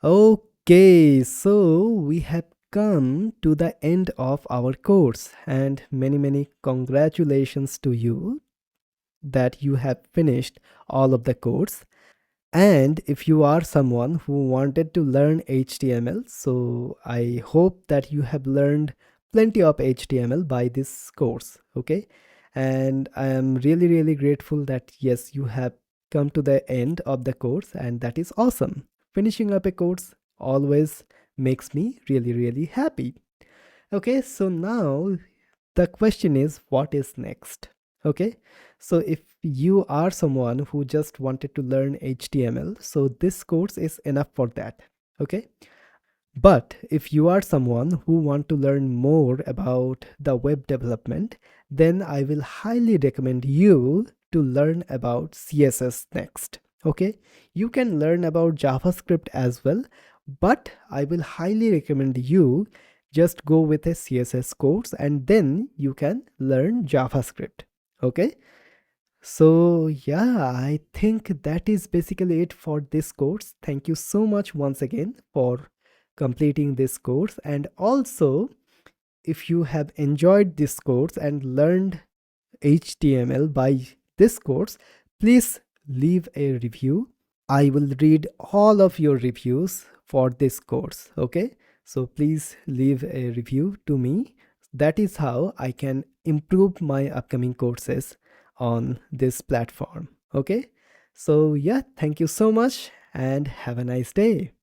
Okay, so we have come to the end of our course, and many congratulations to you that you have finished all of the course. And if you are someone who wanted to learn HTML, so I hope that you have learned plenty of HTML by this course, okay? And I am really grateful that yes, you have come to the end of the course, and that is awesome. Finishing up a course always makes me really happy. Okay, so now the question is, what is next? Okay, so if you are someone who just wanted to learn HTML, so this course is enough for that. Okay, but if you are someone who want to learn more about the web development, then I will highly recommend you to learn about CSS next. Okay, you can learn about JavaScript as well, but I will highly recommend you just go with a CSS course and then you can learn JavaScript. Okay, so yeah, I think that is basically it for this course. Thank you so much once again for completing this course. And also, if you have enjoyed this course and learned HTML by this course, please leave a review. I will read all of your reviews for this course. Okay, so please leave a review to me. That is how I can improve my upcoming courses on this platform. Okay, so yeah, thank you so much and have a nice day.